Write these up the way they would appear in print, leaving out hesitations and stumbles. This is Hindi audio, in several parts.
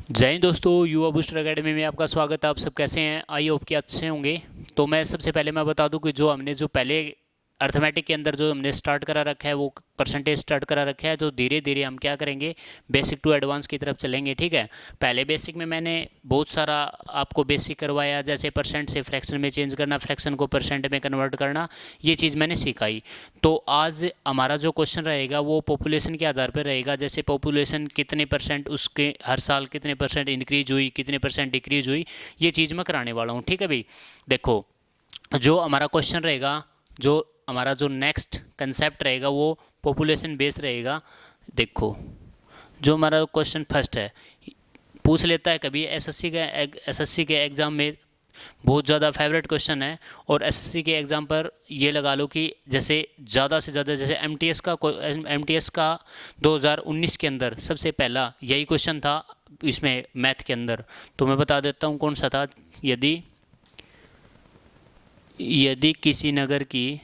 जय हिंद दोस्तों, युवा बूस्टर एकेडमी में आपका स्वागत है। आप सब कैसे हैं? आई होप कि अच्छे होंगे। तो मैं सबसे पहले मैं बता दूं कि जो हमने जो पहले अर्थमेटिक के अंदर जो हमने स्टार्ट करा रखा है वो परसेंटेज स्टार्ट करा रखा है। तो धीरे धीरे हम क्या करेंगे, बेसिक टू एडवांस की तरफ चलेंगे। ठीक है, पहले बेसिक में मैंने बहुत सारा आपको बेसिक करवाया, जैसे परसेंट से फ्रैक्शन में चेंज करना, फ्रैक्शन को परसेंट में कन्वर्ट करना, ये चीज़ मैंने सिखाई। तो आज हमारा जो क्वेश्चन रहेगा वो पॉपुलेशन के आधार पर रहेगा। जैसे पॉपुलेशन कितने परसेंट, उसके हर साल कितने परसेंट इंक्रीज हुई, कितने परसेंट डिक्रीज हुई, ये चीज़ मैं कराने वाला हूँ। ठीक है भाई, देखो जो हमारा क्वेश्चन रहेगा, जो हमारा जो नेक्स्ट कंसेप्ट रहेगा वो पॉपुलेशन बेस रहेगा। देखो जो हमारा क्वेश्चन फर्स्ट है, पूछ लेता है कभी एसएससी के एग्ज़ाम में, बहुत ज़्यादा फेवरेट क्वेश्चन है। और एसएससी के एग्ज़ाम पर ये लगा लो कि जैसे ज़्यादा से ज़्यादा, जैसे एमटीएस का 2019 के अंदर सबसे पहला यही क्वेश्चन था इसमें मैथ के अंदर। तो मैं बता देता हूँ कौन सा था। यदि यदि किसी नगर की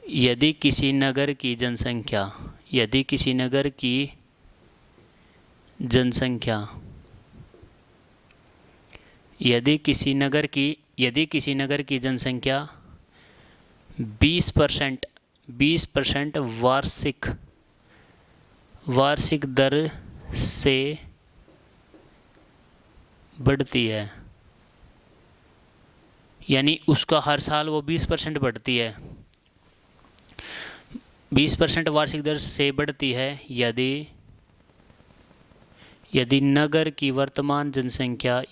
यदि किसी नगर की जनसंख्या यदि किसी नगर की जनसंख्या यदि किसी नगर की जनसंख्या 20% वार्षिक दर से बढ़ती है, यानी उसका हर साल वो 20% बढ़ती है, 20% वार्षिक दर से बढ़ती है। यदि नगर की वर्तमान जनसंख्या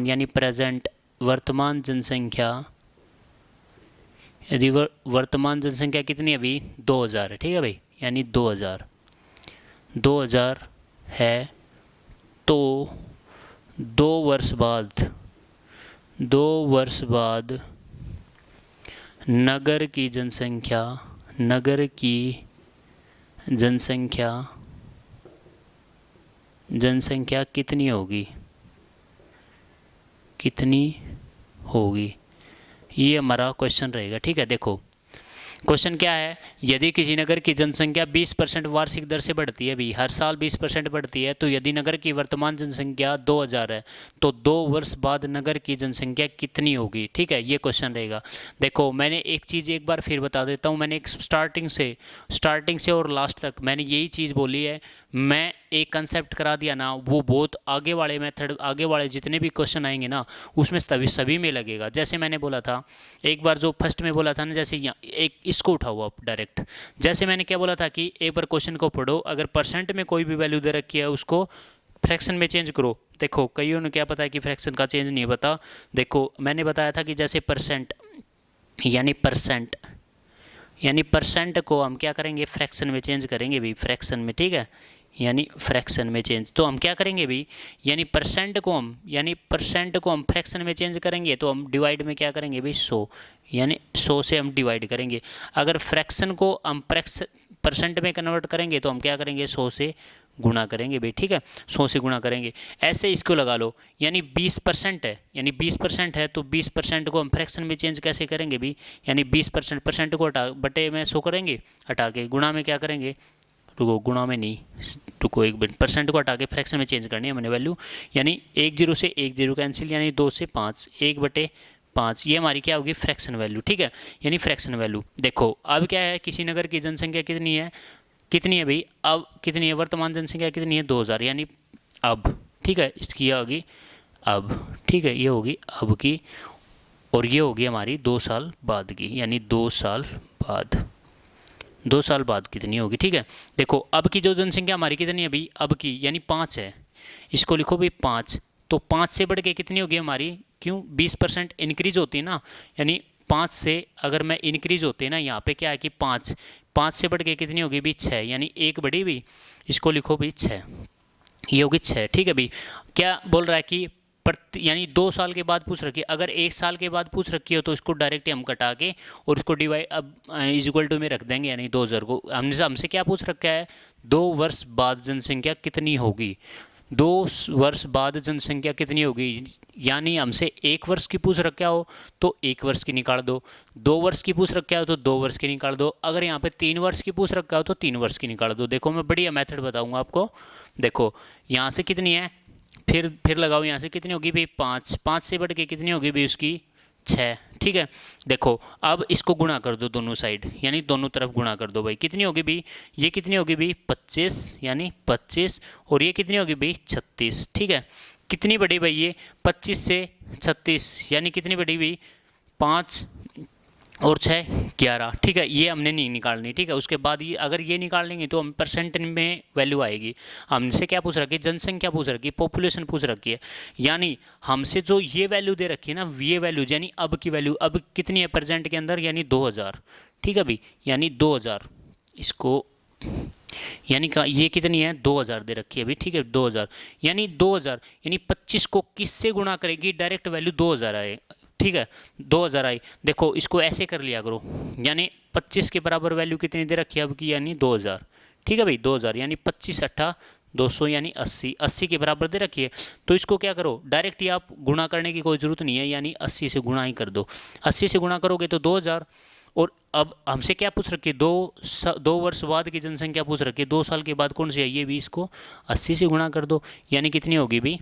यानी प्रेजेंट वर्तमान जनसंख्या, यदि वर्तमान जनसंख्या कितनी है अभी, 2000 है। ठीक है भाई, यानी 2000 है, तो 2 वर्ष बाद नगर की जनसंख्या कितनी होगी, ये हमारा क्वेश्चन रहेगा। ठीक है, देखो क्वेश्चन क्या है। यदि किसी नगर की जनसंख्या 20% वार्षिक दर से बढ़ती है, भी हर साल 20% बढ़ती है, तो यदि नगर की वर्तमान जनसंख्या 2000 है, तो 2 वर्ष बाद नगर की जनसंख्या कितनी होगी। ठीक है, ये क्वेश्चन रहेगा। देखो मैंने एक चीज़ एक बार फिर बता देता हूँ, मैंने एक स्टार्टिंग से और लास्ट तक मैंने यही चीज़ बोली है। मैं एक कंसेप्ट करा दिया ना, वो बहुत आगे वाले मेथड, आगे वाले जितने भी क्वेश्चन आएंगे ना, उसमें सभी में लगेगा। जैसे मैंने बोला था एक बार, जो फर्स्ट में बोला था ना, जैसे यहाँ एक इसको उठाओ आप डायरेक्ट। जैसे मैंने क्या बोला था कि एक बार क्वेश्चन को पढ़ो, अगर परसेंट में कोई भी वैल्यू दे रखी है उसको फ्रैक्शन में चेंज करो। देखो कईयों ने क्या पता है कि फ्रैक्शन का चेंज नहीं पता। देखो मैंने बताया था कि जैसे परसेंट को हम क्या करेंगे, फ्रैक्शन में चेंज करेंगे भी, फ्रैक्शन में। ठीक है, यानी फ्रैक्शन में चेंज, तो हम क्या करेंगे भी, यानी परसेंट को हम फ्रैक्शन में चेंज करेंगे, तो हम डिवाइड में क्या करेंगे भी, 100, यानी 100 से हम डिवाइड करेंगे। अगर फ्रैक्शन को हम परसेंट में कन्वर्ट करेंगे तो हम क्या करेंगे, 100 से गुणा करेंगे भाई। ठीक है, 100 से गुणा करेंगे। ऐसे इसको लगा लो, यानी 20% है, तो 20% को हम फ्रैक्शन में चेंज कैसे करेंगे भी, यानी 20% को हटा बटे में 100 करेंगे, हटा के गुणा में क्या करेंगे, गुणा में नहीं, एक मिनट, परसेंट को हटा के फ्रैक्शन में चेंज करनी है मैंने वैल्यू, यानी 10 से 10 कैंसिल, यानी 2 से 5, 1/5, ये हमारी क्या होगी, फ्रैक्शन वैल्यू। ठीक है, यानी फ्रैक्शन वैल्यू। देखो अब क्या है, किसी नगर की जनसंख्या कितनी है भाई, अब कितनी है, वर्तमान जनसंख्या कितनी है, 2000, यानी अब। ठीक है, इसकी ये होगी अब। ठीक है, ये होगी अब की, और ये होगी हमारी 2 साल बाद की, यानी 2 साल बाद कितनी होगी। ठीक है, देखो अब की जो जनसंख्या हमारी कितनी है भाई, अब की यानी 5 है, इसको लिखो भाई 5। तो 5 से बढ़ के कितनी होगी हमारी, क्यों 20% इंक्रीज होती है ना, यानी 5 से अगर मैं इंक्रीज होते हैं ना, यहाँ पे क्या है कि 5 से बढ़ के कितनी होगी भी, 6, यानी एक बढ़ी भी, इसको लिखो भाई 6, ये होगी 6। ठीक है भाई, क्या बोल रहा है कि यानी 2 साल के बाद पूछ रखी है। अगर 1 साल के बाद पूछ रखी हो तो इसको डायरेक्ट हम कटा के और उसको डिवाइड अब इक्वल टू में रख देंगे, यानी 2000 को हमसे क्या पूछ रखा है, 2 वर्ष बाद जनसंख्या कितनी होगी। 2 वर्ष बाद जनसंख्या कितनी होगी, यानी हमसे 1 वर्ष की पूछ रखा हो तो 1 वर्ष की निकाल दो, 2 वर्ष की पूछ रखा हो तो 2 वर्ष की निकाल दो, अगर यहाँ पे 3 वर्ष की पूछ रखा हो तो 3 वर्ष की निकाल दो। देखो मैं बढ़िया मेथड बताऊंगा आपको। देखो यहाँ से कितनी है, फिर लगाओ, यहाँ से कितनी होगी भाई 5, 5 से बढ़ के कितनी होगी भाई उसकी 6, ठीक है। देखो अब इसको गुणा कर दो दोनों साइड, यानी दोनों तरफ गुणा कर दो भाई, कितनी होगी भाई, ये कितनी होगी भाई 25, यानी 25, और ये कितनी होगी भाई 36, ठीक है। कितनी बढ़ी भाई ये 25 से 36, यानी कितनी बढ़ी भाई 5 और 6 11, ठीक है। ये हमने नहीं निकालनी, ठीक है। उसके बाद ये अगर ये निकाल लेंगे तो हम परसेंट में वैल्यू आएगी। हमसे क्या पूछ रखी है, जनसंख्या पूछ रखी है, पॉपुलेशन पूछ रखी है, यानी हमसे जो ये वैल्यू दे रखी है ना, ये वैल्यू यानी अब की वैल्यू अब कितनी है प्रेजेंट के अंदर, यानी 2000, ठीक है भाई, यानी 2000, इसको यानी का ये कितनी है 2000 दे रखी है अभी, ठीक है 2000, यानी 2000 यानी 25 को किससे गुणा करेगी, डायरेक्ट वैल्यू 2000 आए, ठीक है 2000 आई। देखो इसको ऐसे कर लिया करो, यानी 25 के बराबर वैल्यू कितनी दे रखी है अब की, यानी 2000, ठीक है भाई 2000, यानी 25 अट्ठा 200, यानी 80, 80 के बराबर दे रखी है। तो इसको क्या करो, डायरेक्ट ही आप गुणा करने की कोई ज़रूरत नहीं है, यानी 80 से गुणा ही कर दो, 80 से गुणा करोगे तो 2000। और अब हमसे क्या पूछ रखी है, 2 वर्ष बाद की जनसंख्या पूछ रखी है, 2 साल के बाद कौन सी है, ये भी इसको 80 से गुणा कर दो, यानी कितनी होगी भाई,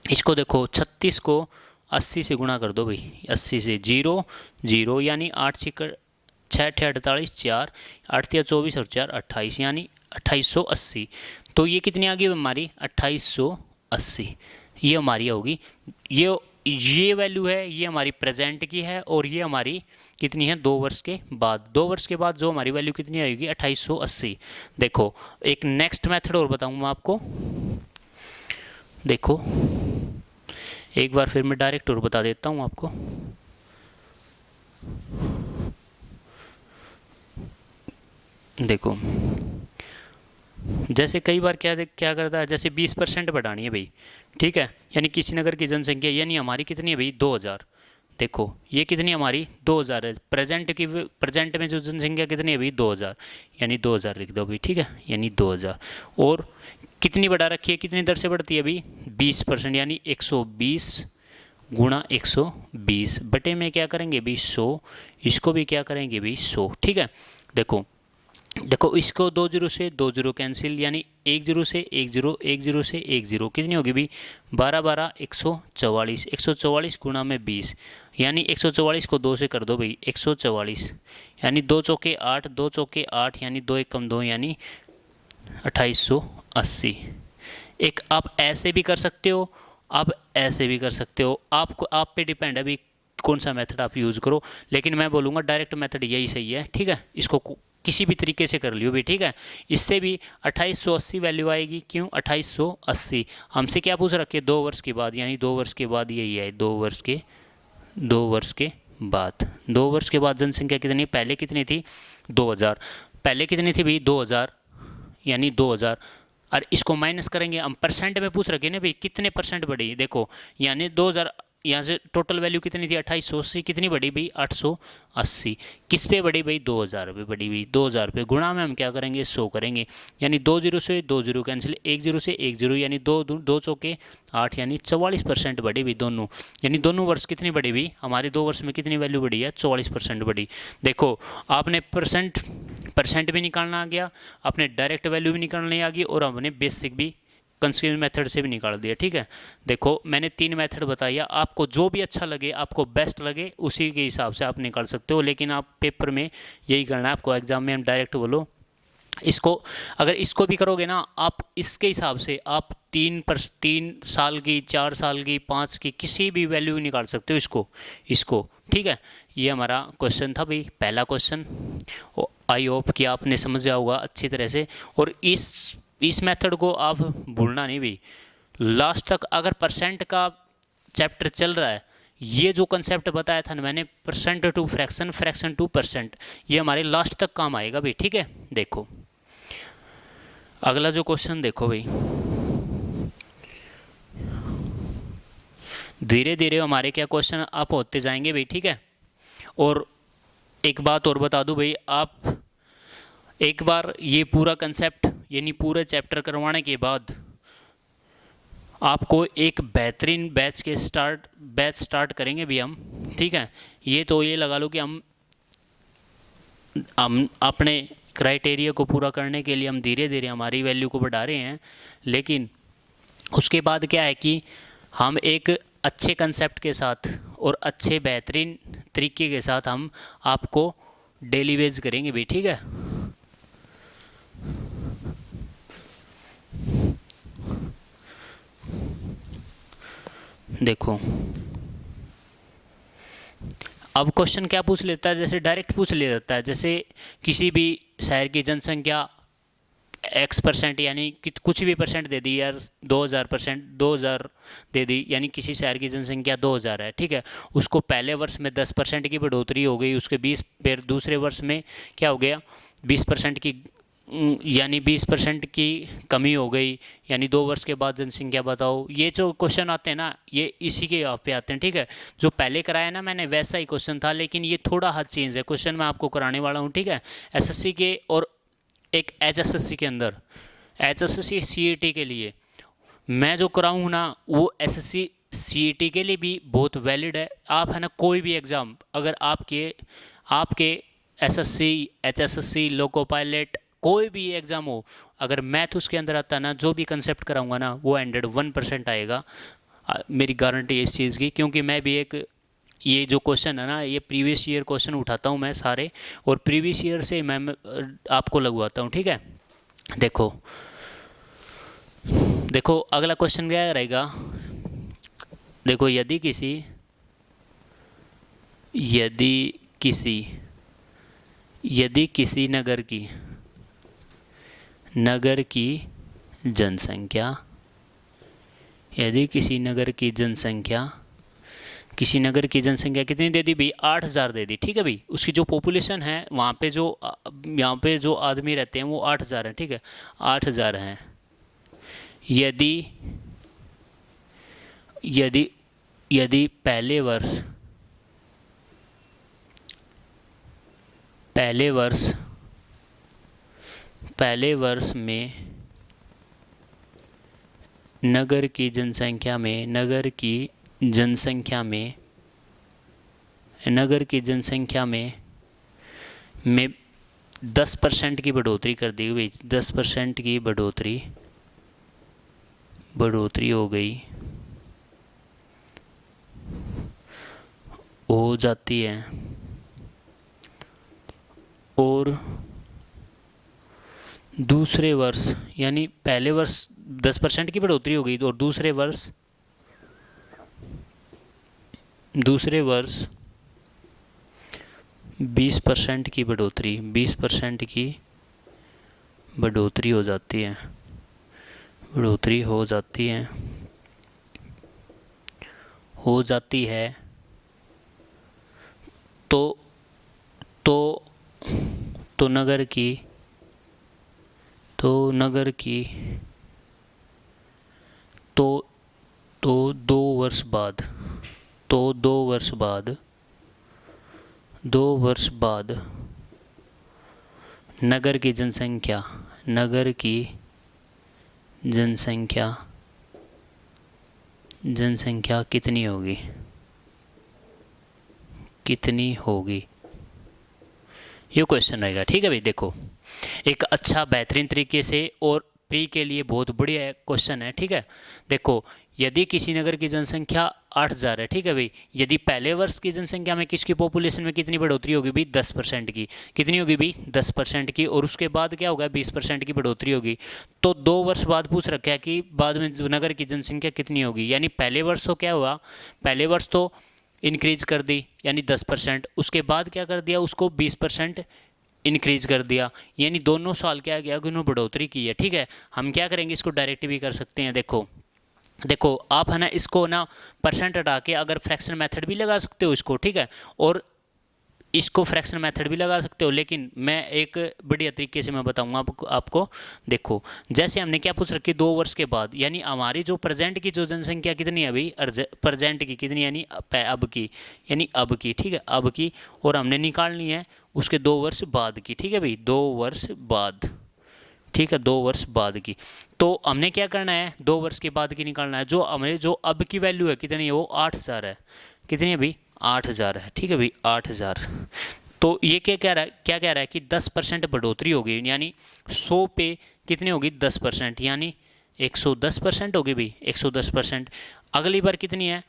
इसको देखो 36 को 80 से गुणा कर दो भाई, 80 से 0 0, यानी 8 6 48, 4 8 24 और 4 28, यानी 2880। तो ये कितनी आ गई हमारी 2880, ये हमारी होगी। ये वैल्यू है, ये हमारी प्रेजेंट की है, और ये हमारी कितनी है 2 वर्ष के बाद, 2 वर्ष के बाद जो हमारी वैल्यू कितनी आएगी 2880। देखो एक नेक्स्ट मेथड और बताऊंगा आपको, देखो एक बार फिर मैं डायरेक्ट और बता देता हूँ आपको। देखो जैसे कई बार क्या करता है, जैसे 20% बढ़ानी है भाई, ठीक है, यानी किसी नगर की जनसंख्या, यानी हमारी कितनी है भाई 2000। देखो ये कितनी हमारी 2000 है, प्रेजेंट में जो जनसंख्या कितनी है भाई 2000, यानी 2000 लिख दो भाई, ठीक है, यानी 2000। और कितनी बढ़ा रखी है, कितनी दर से बढ़ती है भाई 20%, यानी 120 गुणा 120 बटे में क्या करेंगे भाई 100, इसको भी क्या करेंगे भाई 100, ठीक है। देखो इसको 2 0 से 2 0 कैंसिल, यानी 1 0 से 1 0, 1 0 से 1 0, कितनी होगी भाई 12 12 144, 144 गुणा में 20, यानी 144 को 2 से कर दो भाई 144, यानी 2 चौके 8, 2 चौके 8, यानी 2 1 कम 2, यानी 2880। एक आप ऐसे भी कर सकते हो, आप ऐसे भी कर सकते हो, आपको आप पे डिपेंड है अभी कौन सा मेथड आप यूज़ करो, लेकिन मैं बोलूँगा डायरेक्ट मेथड यही सही है, ठीक है। इसको किसी भी तरीके से कर लियो भी, ठीक है। इससे भी 2880 वैल्यू आएगी, क्यों 2880, हमसे क्या पूछ रखी है 2 वर्ष के बाद, यानी 2 वर्ष के बाद यही है, 2 वर्ष के बाद 2 वर्ष के बाद जनसंख्या कितनी, पहले कितनी थी 2000, पहले कितनी थी भाई 2000, यानी 2000, और इसको माइनस करेंगे, हम परसेंट में पूछ रखे ना भाई कितने परसेंट बढ़ी, देखो यानी 2000, यहाँ से टोटल वैल्यू कितनी थी 2880, कितनी बढ़ी भाई 880, किस पे बढ़ी भाई 2000 पे बढ़ी हुई, 2000 पे गुणा में हम क्या करेंगे 100 करेंगे, यानी 2 0 से 2 0 कैंसिल, 1 0 से 1 0, यानी 2 चौके 8, यानी 44% बढ़ी हुई दोनों, यानी दोनों वर्ष कितनी बढ़ी हुई हमारे 2 वर्ष में कितनी वैल्यू बढ़ी है 44% बढ़ी। देखो आपने परसेंट भी निकालना आ गया, आपने डायरेक्ट वैल्यू भी निकालनी आ गई, और हमने बेसिक भी कंसिक्यूटिव मेथड से भी निकाल दिया, ठीक है। देखो मैंने 3 मेथड बताया, आपको जो भी अच्छा लगे, आपको बेस्ट लगे, उसी के हिसाब से आप निकाल सकते हो, लेकिन आप पेपर में यही करना है आपको, एग्जाम में हम डायरेक्ट बोलो इसको, अगर इसको भी करोगे ना आप, इसके हिसाब से आप 3 साल की, 4 साल की, 5 की किसी भी वैल्यू निकाल सकते हो इसको, ठीक है। ये हमारा क्वेश्चन था भाई, पहला क्वेश्चन। आई होप कि आपने समझा होगा अच्छी तरह से, और इस मेथड को आप भूलना नहीं भाई, लास्ट तक। अगर परसेंट का चैप्टर चल रहा है, ये जो कंसेप्ट बताया था ना मैंने, percent to fraction, fraction to percent, ये हमारे लास्ट तक काम आएगा भाई, ठीक है। देखो अगला जो क्वेश्चन देखो भाई, धीरे धीरे हमारे क्या क्वेश्चन अप होते जाएंगे भाई, ठीक है। और एक बात और बता दूं भाई, आप एक बार ये पूरा कंसेप्ट यानी पूरे चैप्टर करवाने के बाद आपको एक बेहतरीन बैच स्टार्ट करेंगे भी हम, ठीक है। ये तो ये लगा लो कि हम अपने क्राइटेरिया को पूरा करने के लिए हम धीरे धीरे हमारी वैल्यू को बढ़ा रहे हैं, लेकिन उसके बाद क्या है कि हम एक अच्छे कंसेप्ट के साथ और अच्छे बेहतरीन तरीके के साथ हम आपको डेली वेज करेंगे भी, ठीक है। देखो अब क्वेश्चन क्या पूछ लेता है, जैसे डायरेक्ट पूछ ले जाता है, जैसे किसी भी शहर की जनसंख्या x% यानी कि कुछ भी परसेंट दे दी यार, 2000%, 2000 दे दी, यानी किसी शहर की जनसंख्या 2000 है, ठीक है। उसको पहले वर्ष में 10% की बढ़ोतरी हो गई, उसके 20 फिर दूसरे वर्ष में क्या हो गया 20% की, यानी 20% की कमी हो गई, यानी 2 वर्ष के बाद जनसंख्या बताओ। ये जो क्वेश्चन आते हैं ना, ये इसी के आप पे आते हैं, ठीक है। जो पहले कराया ना मैंने वैसा ही क्वेश्चन था, लेकिन ये थोड़ा हद चेंज है क्वेश्चन मैं आपको कराने वाला हूँ, ठीक है। एसएससी के और एक एचएसएससी के अंदर, एचएसएससी सीईटी के लिए मैं जो कराऊँ ना, वो एसएससी सीईटी के लिए भी बहुत वैलिड है। आप है ना कोई भी एग्ज़ाम अगर आपके एसएससी, एचएसएससी, लोको पायलट, कोई भी एग्ज़ाम हो, अगर मैथ उसके अंदर आता है ना, जो भी कंसेप्ट कराऊंगा ना वो 101% आएगा। मेरी गारंटी है इस चीज़ की, क्योंकि मैं भी एक, ये जो क्वेश्चन है ना, ये प्रीवियस ईयर क्वेश्चन उठाता हूँ मैं सारे, और प्रीवियस ईयर से मैं आपको लगवाता हूँ, ठीक है। देखो देखो अगला क्वेश्चन क्या रहेगा। देखो यदि किसी नगर की जनसंख्या, यदि किसी नगर की जनसंख्या कितनी दे दी भाई, 8000 दे दी, ठीक है भाई। उसकी जो पॉपुलेशन है वहाँ पे यहाँ पे जो आदमी रहते हैं वो 8000 है, ठीक है, 8000 हैं। यदि पहले वर्ष में नगर की जनसंख्या में 10% की बढ़ोतरी कर दी गई, 10% की बढ़ोतरी हो जाती है, और दूसरे वर्ष, यानी पहले वर्ष 10% की बढ़ोतरी हो गई, और दूसरे वर्ष 20% की बढ़ोतरी हो जाती है, तो नगर की 2 वर्ष बाद नगर की जनसंख्या कितनी होगी, ये क्वेश्चन रहेगा, ठीक है भाई। देखो एक अच्छा बेहतरीन तरीके से, और प्री के लिए बहुत बढ़िया क्वेश्चन है, ठीक है। देखो यदि किसी नगर की जनसंख्या 8000 है, ठीक है भाई, यदि पहले वर्ष की जनसंख्या में किसकी पॉपुलेशन में कितनी बढ़ोतरी होगी भाई, 10% की, कितनी होगी भाई 10% की, और उसके बाद क्या होगा 20% की बढ़ोतरी होगी, तो 2 वर्ष बाद पूछ रखा है कि बाद में नगर की जनसंख्या कितनी होगी। यानी पहले वर्ष तो क्या हुआ, पहले वर्ष तो इंक्रीज कर दी यानी 10%, उसके बाद क्या कर दिया, उसको 20% इंक्रीज कर दिया, यानी दोनों साल क्या गया कि उन्होंने बढ़ोतरी की है, ठीक है। हम क्या करेंगे, इसको डायरेक्ट भी कर सकते हैं। देखो आप है ना इसको ना परसेंट हटा के अगर फ्रैक्शन मेथड भी लगा सकते हो इसको, ठीक है, और इसको फ्रैक्शन मेथड भी लगा सकते हो, लेकिन मैं एक बढ़िया तरीके से मैं बताऊंगा आपको। देखो जैसे हमने क्या पूछ रखी, 2 वर्ष के बाद, यानी हमारी जो प्रेजेंट की जो जनसंख्या कितनी है अभी, प्रेजेंट की कितनी, यानी अब की, ठीक है, अब की, और हमने निकालनी है उसके 2 वर्ष बाद की, ठीक है भाई, 2 वर्ष बाद, ठीक है, 2 वर्ष बाद की। तो हमने क्या करना है, 2 वर्ष के बाद की निकालना है। जो हमें जो अब की वैल्यू है कितनी है, वो 8,000 है। कितनी है भाई, 8,000 है। ठीक है भाई, 8,000। तो ये क्या कह रहा है, क्या कह रहा है कि 10% बढ़ोतरी होगी, यानी 100 पे कितनी होगी, 10%, यानी 110% होगी भाई, 110%। अगली बार कितनी है,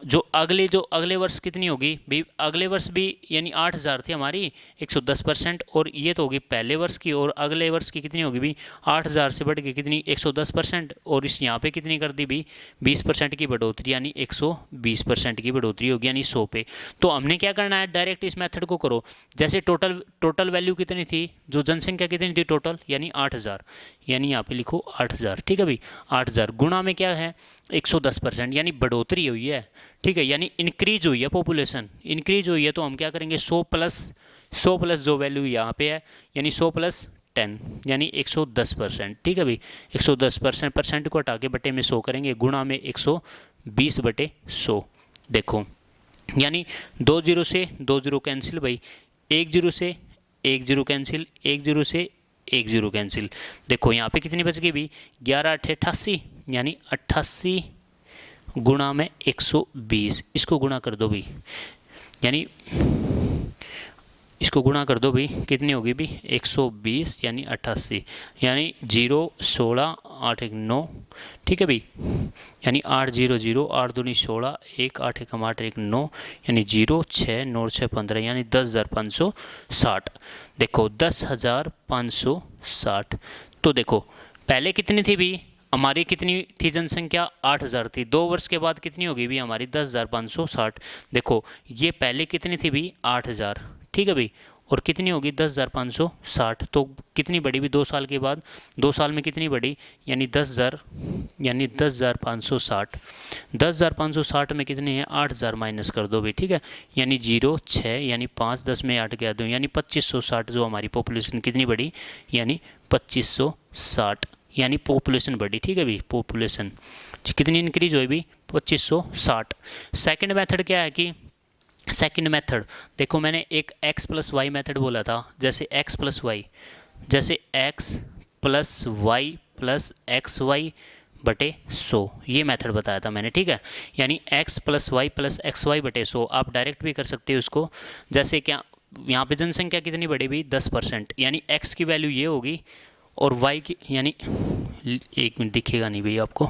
जो अगले वर्ष कितनी होगी भाई, अगले वर्ष भी यानी 8,000 थी हमारी, 110%, और ये तो होगी पहले वर्ष की, और अगले वर्ष की कितनी होगी भाई, 8,000 से बढ़ के कितनी, 110%, और इस यहाँ पे कितनी कर दी भाई, 20% की बढ़ोतरी, यानी 120% की बढ़ोतरी होगी, यानी 100 पे। तो हमने क्या करना है, डायरेक्ट इस मेथड को करो। जैसे टोटल वैल्यू कितनी थी, जो जनसंख्या कितनी थी टोटल, यानी 8,000, यानी यहाँ पे लिखो 8,000। ठीक है भाई, 8,000 गुणा में क्या है, 110%, यानी बढ़ोतरी हुई है। ठीक है, यानी इंक्रीज हुई है, पॉपुलेशन इंक्रीज हुई है। तो हम क्या करेंगे, 100 प्लस जो वैल्यू यहाँ पे है, यानी 100 + 10, यानी 110%। ठीक है भाई, 110% को हटा के बटे में 100 करेंगे, गुणा में 120/100। देखो, यानी 2 0 से 2 0 कैंसिल भाई, 1 0 से 1 0 कैंसिल, 1 0 से 1 0 कैंसिल। देखो यहाँ पे कितनी बच गई भाई, 11 8 88, यानी 88 गुणा में 120। इसको गुणा कर दो भाई, यानी इसको गुणा कर दो भाई, कितनी होगी भाई, 120 यानी 88, यानी 0 16 8 1 9। ठीक है भाई, यानी 8 0 0 8 दूनी 16, 1 8 1 8 1 9, यानी 0 6 9 6 15, यानी 10,560। देखो 10,560। तो देखो पहले कितनी थी भाई हमारी, कितनी थी जनसंख्या, 8,000 थी। 2 वर्ष के बाद कितनी होगी भी हमारी, 10,560। देखो ये पहले कितनी थी भी, 8,000। ठीक है भाई, और कितनी होगी, 10,560। तो कितनी बढ़ी भी 2 साल के बाद, 2 साल में कितनी बढ़ी, यानी 10,000, यानी 10,560। 10,560 में कितनी है, 8,000 माइनस कर दो भाई। ठीक है, यानी 0 6, यानी 5 10 में 8 गया 2, यानी 2,560। जो हमारी पॉपुलेशन कितनी बढ़ी, यानी 2,560, यानी पॉपुलेशन बढ़ी। ठीक है भाई, पॉपुलेशन कितनी इंक्रीज हुई भी, 2,560। सेकंड मेथड क्या है कि, सेकंड मेथड देखो, मैंने एक x + y मेथड बोला था। जैसे x + y, जैसे x + y + xy बटे 100, ये मेथड बताया था मैंने। ठीक है, यानी x + y + xy बटे 100। आप डायरेक्ट भी कर सकते हो उसको। जैसे क्या, यहाँ पे जनसंख्या कितनी बढ़ी भी, 10%, यानी x की वैल्यू ये होगी, और y की, यानी 1 मिनट दिखेगा नहीं भैया आपको,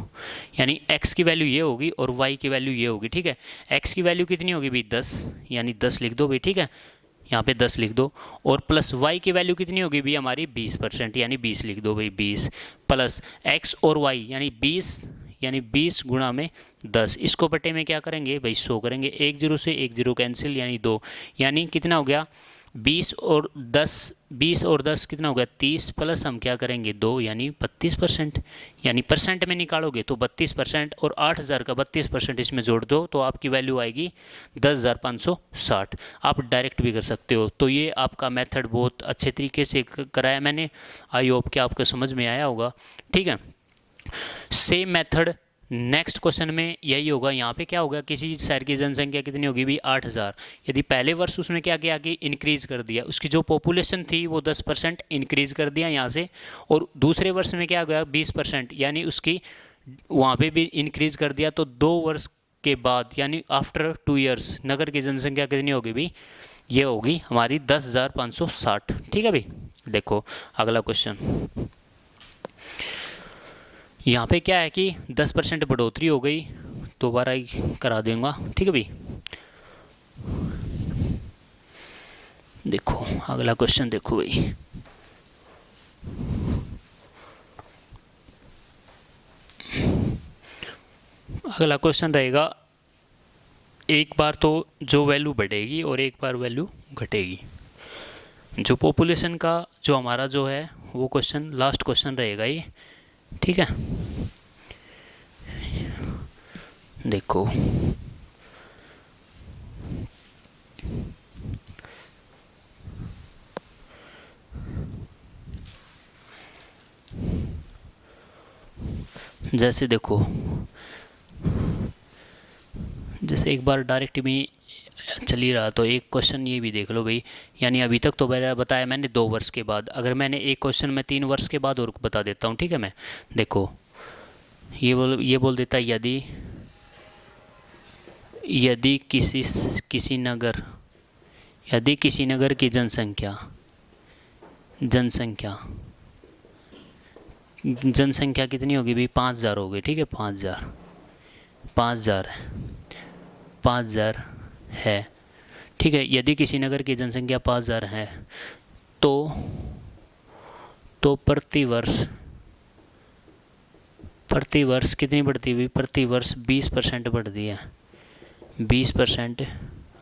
यानी x की वैल्यू ये होगी और y की वैल्यू ये होगी। ठीक है, x की वैल्यू कितनी होगी भाई, 10, यानी 10 लिख दो भाई। ठीक है, यहाँ पे 10 लिख दो, और प्लस y की वैल्यू कितनी होगी भाई हमारी, 20%, यानी 20 लिख दो भाई, 20 प्लस x और y, यानी 20, यानी 20 गुणा में 10। इसको बटे में क्या करेंगे भाई, 100 करेंगे। 1 0 से 1 0 कैंसिल, यानी 2, यानी कितना हो गया, 20 और 10 कितना हो गया, 30, प्लस हम क्या करेंगे 2, यानी 32%। यानी परसेंट में निकालोगे तो 32%, और 8,000 का 32% इसमें जोड़ दो तो आपकी वैल्यू आएगी 10,560। आप डायरेक्ट भी कर सकते हो। तो ये आपका मेथड बहुत अच्छे तरीके से कराया मैंने, आई होप कि आपको समझ में आया होगा। ठीक है, सेम मेथड नेक्स्ट क्वेश्चन में यही होगा। यहाँ पे क्या होगा, किसी शहर की जनसंख्या कितनी होगी भी, 8,000। यदि पहले वर्ष उसमें क्या किया कि इंक्रीज कर दिया, उसकी जो पॉपुलेशन थी वो 10% इंक्रीज कर दिया यहाँ से, और दूसरे वर्ष में क्या हो गया, 20%, यानी उसकी वहाँ पे भी इंक्रीज कर दिया। तो 2 वर्ष के बाद, यानी आफ्टर 2 ईयर्स, नगर की जनसंख्या कितनी होगी भी, ये होगी हमारी 10,560। ठीक है भाई, देखो अगला क्वेश्चन। यहाँ पे क्या है कि 10% बढ़ोतरी हो गई, दोबारा ही करा दूंगा। ठीक है भाई, देखो अगला क्वेश्चन देखो भाई। अगला क्वेश्चन रहेगा, एक बार तो जो वैल्यू बढ़ेगी और एक बार वैल्यू घटेगी। जो पॉपुलेशन का जो हमारा जो है वो क्वेश्चन लास्ट क्वेश्चन रहेगा ये। ठीक है, देखो जैसे देखो, जैसे एक बार डायरेक्ट में चल ही रहा, तो एक क्वेश्चन ये भी देख लो भाई। यानी अभी तक तो बताया मैंने 2 वर्ष के बाद, अगर मैंने एक क्वेश्चन में 3 वर्ष के बाद और बता देता हूँ, ठीक है। मैं देखो ये बोल देता है, यदि किसी नगर की जनसंख्या कितनी होगी भाई, 5,000 होगी, ठीक है। 5,000 है, ठीक है। यदि किसी नगर की जनसंख्या 5,000 है तो प्रति वर्ष कितनी बढ़ती हुई, प्रति वर्ष 20% बढ़ती है, 20%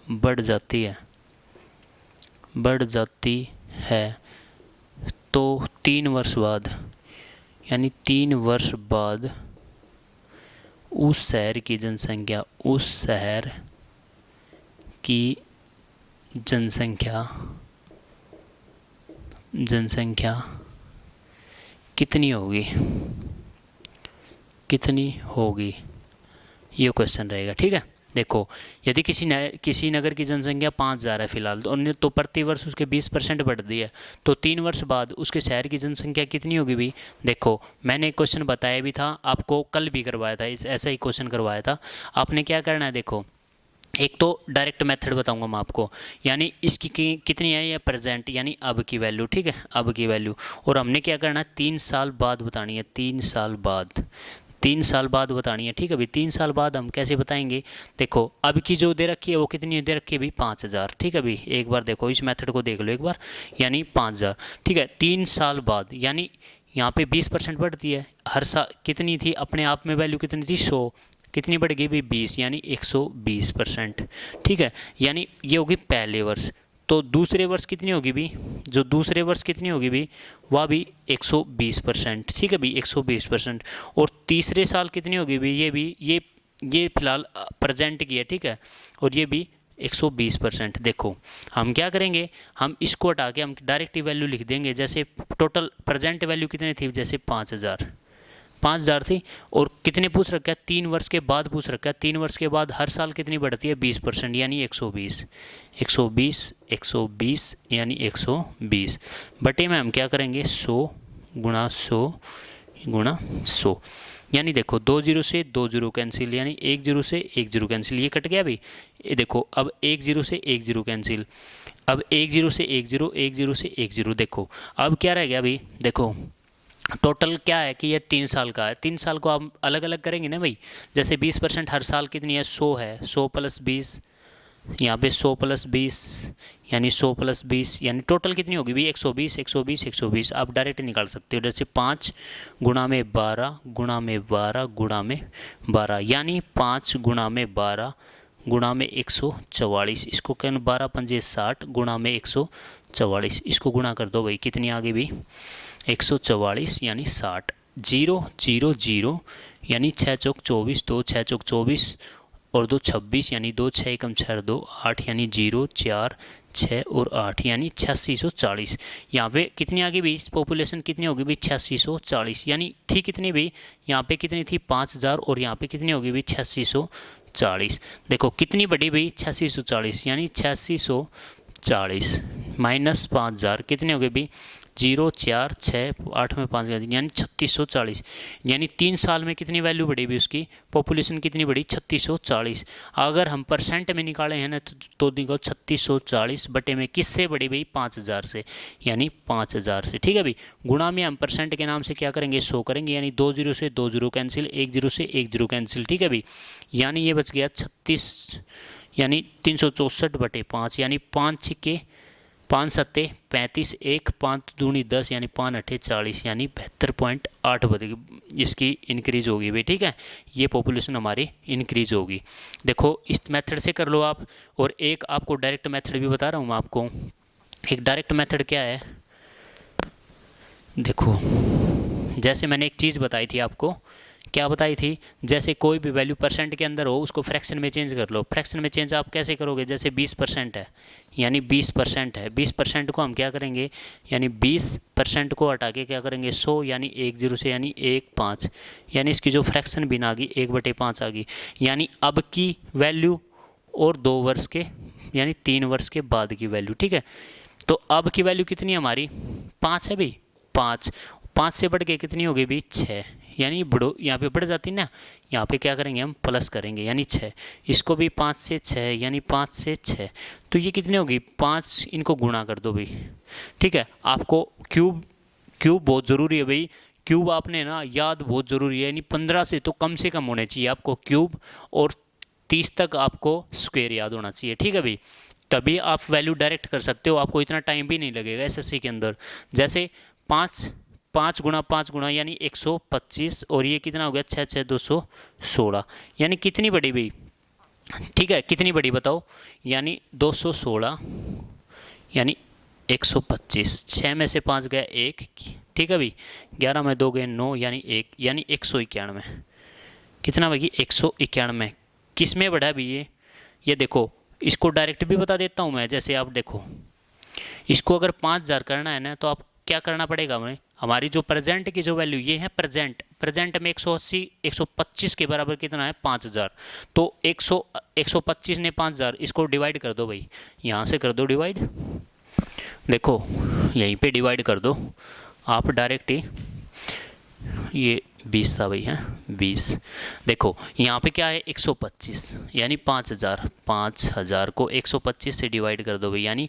बढ़ जाती है। तो 3 वर्ष बाद, यानी 3 वर्ष बाद उस शहर की जनसंख्या कितनी होगी, ये क्वेश्चन रहेगा, ठीक है। देखो यदि किसी नगर की जनसंख्या 5,000 है फिलहाल, तो प्रति वर्ष उसके 20% बढ़ती है, तो 3 वर्ष बाद उसके शहर की जनसंख्या कितनी होगी भाई। देखो मैंने एक क्वेश्चन बताया भी था आपको, कल भी करवाया था, ऐसा ही क्वेश्चन करवाया था। आपने क्या करना है, देखो एक तो डायरेक्ट मेथड बताऊंगा मैं आपको, यानी इसकी कितनी है, ये प्रेजेंट यानी अब की वैल्यू, ठीक है, अब की वैल्यू। और हमने क्या करना है, 3 साल बाद बतानी है, 3 साल बाद बतानी है, ठीक है भाई। 3 साल बाद हम कैसे बताएंगे, देखो अब की जो दे रखी है वो कितनी दे रखी है भाई, 5,000, ठीक है भाई। एक बार देखो इस मेथड को देख लो एक बार, यानी 5,000, ठीक है। 3 साल बाद यानी यहाँ पे 20% बढ़ती है हर साल, कितनी थी अपने आप में वैल्यू कितनी थी, 100, कितनी बढ़ गई भाई, 20, यानी 120%, ठीक है। यानी ये होगी पहले वर्ष। तो दूसरे वर्ष कितनी होगी भी, जो दूसरे वर्ष कितनी होगी भी, वह भी 120%, ठीक है भी 120%। और तीसरे साल कितनी होगी भी, ये फिलहाल प्रेजेंट की है, ठीक है। और ये भी 120%। देखो हम क्या करेंगे, हम इसको हटा के हम डायरेक्ट वैल्यू लिख देंगे। जैसे टोटल प्रेजेंट वैल्यू कितनी थी, जैसे 5,000 थी, और कितने पूछ रखा है, 3 वर्ष के बाद पूछ रखा है। 3 वर्ष के बाद हर साल कितनी बढ़ती है, 20%, यानी 120 यानी 120 बटे में हम क्या करेंगे, 100 गुणा 100, यानी देखो 2 जीरो से 2 जीरो कैंसिल, यानी 1 जीरो से 1 जीरो कैंसिल, ये कट गया भाई। ये देखो अब 1 जीरो से 1 जीरो कैंसिल, अब 1 जीरो से 1 जीरो, 1 जीरो से 1 जीरो। देखो अब क्या रह गया भाई, देखो टोटल क्या है कि ये 3 साल का है। 3 साल को आप अलग अलग करेंगे ना भाई, जैसे 20% हर साल कितनी है, 100 है, 100 प्लस 20, यहाँ पे 100 प्लस 20 यानी 100 प्लस 20, यानी टोटल कितनी होगी भाई, 120 आप डायरेक्ट निकाल सकते हो। जैसे 5 गुणा में 12 गुणा में 12 गुणा में 12, यानी 5 गुणा में 12 गुणा में 144, इसको कहना 12 पंजे 60 गुणा में 144, इसको गुणा कर दो भाई, कितनी आ गई भाई, 144 यानी 60, 0 0 0 यानी 6 चौक 24, 2 6 चौक 24 और 2 26, यानी 2 6 एकम 6 2 8, यानी 0 4 6 और 8, यानी 8640। यहाँ पे कितनी आ गई भाई, पॉपुलेशन कितनी होगी भाई, 8640, यानी थी कितनी भाई, यहाँ पे कितनी थी 5,000 और यहाँ पे कितनी होगी भाई 8640। देखो कितनी बड़ी भाई 8640, यानी 8640 माइनस 5,000 कितने हो गए भाई, 0 4 6 8 में 5 यानी 3640, यानी 3 साल में कितनी वैल्यू बढ़ी भी उसकी, पॉपुलेशन कितनी बढ़ी 3640। अगर हम परसेंट में निकाले हैं ना तो देखो 3640 बटे में किससे बढ़ी भाई, 5,000 से, यानी 5,000 से, ठीक है भाई। गुणा में हम परसेंट के नाम से क्या करेंगे, 100 करेंगे, यानी 2 जीरो से 2 जीरो कैंसिल, 1 जीरो से 1 जीरो कैंसिल, ठीक है भाई। यानी ये बच गया 36, यानी 364 बटे 5, यानी 5 छिक्के 5 सत्ते 35, 1 5 दूनी 10, यानी 5 अट्ठे 40, यानी 72.8 बढ़ेगी, इसकी इंक्रीज होगी भाई, ठीक है। ये पॉपुलेशन हमारी इंक्रीज होगी। देखो इस मेथड से कर लो आप, और एक आपको डायरेक्ट मेथड भी बता रहा हूँ मैं आपको। एक डायरेक्ट मेथड क्या है, देखो जैसे मैंने एक चीज़ बताई थी आपको, क्या बताई थी, जैसे कोई भी वैल्यू परसेंट के अंदर हो उसको फ्रैक्शन में चेंज कर लो। फ्रैक्शन में चेंज आप कैसे करोगे, जैसे 20% है, यानी 20% है, 20% को हम क्या करेंगे, यानी 20% को हटा के क्या करेंगे 100, यानी 1 जीरो से, यानी 1 5, यानी इसकी जो फ्रैक्शन भी आ गई 1/5 आ गई, यानी अब की वैल्यू और 2 वर्ष के यानी 3 वर्ष के बाद की वैल्यू, ठीक है। तो अब की वैल्यू कितनी है हमारी, 5 है भाई, 5 से बढ़ के कितनी होगी भाई, 6, यानी बढ़ो, यहाँ पे बढ़ जाती ना, यहाँ पे क्या करेंगे हम, प्लस करेंगे यानी 6, इसको भी 5 से 6 यानी 5 से 6, तो ये कितनी होगी 5, इनको गुणा कर दो भाई, ठीक है। आपको क्यूब बहुत ज़रूरी है भाई, क्यूब आपने ना याद बहुत ज़रूरी है, यानी 15 से तो कम होने चाहिए आपको क्यूब, और 30 तक आपको स्क्वायर याद होना चाहिए, ठीक है भाई। तभी आप वैल्यू डायरेक्ट कर सकते हो, आपको इतना टाइम भी नहीं लगेगा एसएससी के अंदर। जैसे 5 गुणा 5 गुणा यानी 125, और ये कितना हो गया 6 6 216, यानी कितनी बड़ी भाई, ठीक है, कितनी बड़ी बताओ, यानी 216 यानी 125, 6 में से 5 गया 1, ठीक है भाई, 11 में 2 गए 9 यानी 1, यानी 191, कितना भाई 191, किस में बढ़ा भी ये देखो, इसको डायरेक्ट भी बता देता हूँ मैं। जैसे आप देखो, इसको अगर 5000 करना है ना, तो आप क्या करना पड़ेगा हमें, हमारी जो प्रेजेंट की जो वैल्यू ये है प्रेजेंट में 180 125 के बराबर कितना है 5000, तो 125 ने 5000, इसको डिवाइड कर दो भाई, यहाँ से कर दो डिवाइड, देखो यहीं पे डिवाइड कर दो आप डायरेक्ट ही, ये 20 था भाई, है 20, देखो यहाँ पे क्या है 125 यानी 5000 को 125 से डिवाइड कर दो भाई, यानी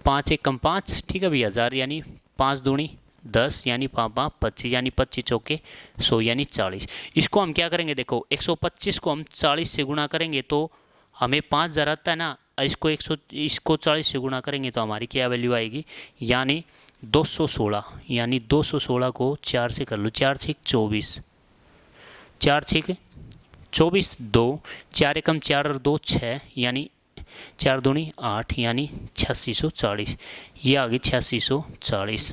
5 एक कम 5, ठीक है भाई, 1000 यानी 5 दूनी 10 यानी 5 25 यानी 25 चौके 100 यानी 40। इसको हम क्या करेंगे, देखो 125 को हम 40 से गुणा करेंगे तो हमें 5000 आता है ना, इसको 40 से गुणा करेंगे तो हमारी क्या वैल्यू आएगी, यानी 216, यानी 216 को 4 से कर लो, 4 6 24, 4 6 24, 2 4 एकम 4 और 2 6, यानी 4 दूनी 8 यानी 8640, ये आ गई 8640,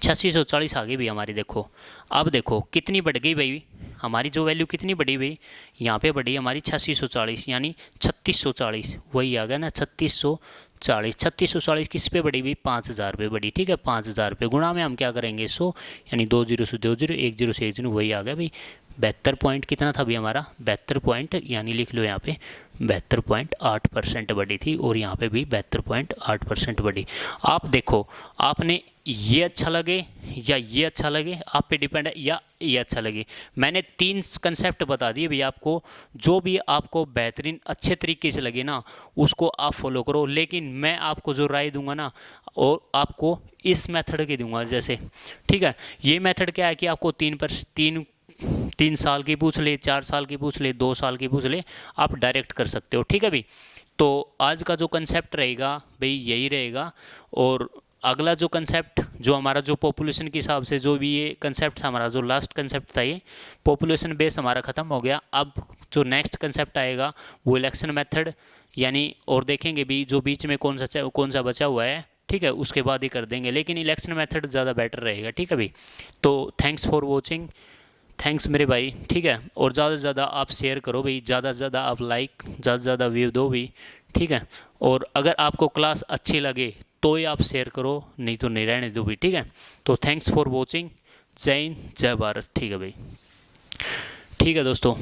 8640 आ गई भाई हमारी। देखो अब देखो कितनी बढ़ गई भाई हमारी, जो वैल्यू कितनी बढ़ी भाई, यहाँ पे बढ़ी हमारी 8640 यानी 3640, वही आ गया ना 3640 किस पे बढ़ी भाई 5000 पे बढ़ी, ठीक है। 5000 पे गुणा में हम क्या करेंगे 100, यानी 2 0 से 2 0, 1 0 से 1 0, वही आ गया भाई 72 पॉइंट, कितना था भाई हमारा 72 पॉइंट, यानी लिख लो यहाँ पे 72.8% बढ़ी थी, और यहाँ पे भी 72.8% बढ़ी। आप देखो आपने ये अच्छा लगे या ये अच्छा लगे, आप पे डिपेंड है, या ये अच्छा लगे। मैंने 3 कंसेप्ट बता दिए भैया आपको, जो भी आपको बेहतरीन अच्छे तरीके से लगे ना उसको आप फॉलो करो, लेकिन मैं आपको जो राय दूंगा ना, और आपको इस मेथड की दूंगा, जैसे ठीक है, ये मेथड क्या है कि आपको 3 साल की पूछ ले, 4 साल की पूछ ले, 2 साल की पूछ ले, आप डायरेक्ट कर सकते हो, ठीक है भाई। तो आज का जो कंसेप्ट रहेगा भाई यही रहेगा, और अगला जो कंसेप्ट जो हमारा जो पॉपुलेशन के हिसाब से जो भी ये कंसेप्ट था हमारा, जो लास्ट कंसेप्ट था ये पॉपुलेशन बेस हमारा ख़त्म हो गया। अब जो नेक्स्ट कंसेप्ट आएगा वो इलेक्शन मेथड, यानी और देखेंगे भी जो बीच में कौन सा बचा हुआ है, ठीक है, उसके बाद ही कर देंगे, लेकिन इलेक्शन मेथड ज़्यादा बेटर रहेगा, ठीक है भाई। तो थैंक्स फॉर वॉचिंग, थैंक्स मेरे भाई, ठीक है। और ज़्यादा से ज़्यादा आप शेयर करो भाई, ज़्यादा से ज़्यादा आप लाइक, ज़्यादा से ज़्यादा व्यू दो भी, ठीक है। और अगर आपको क्लास अच्छी लगे तो ही आप शेयर करो, नहीं तो नहीं रहने दो भी, ठीक है। तो थैंक्स फॉर वॉचिंग, जय हिंद जय भारत, ठीक है भाई, ठीक है दोस्तों।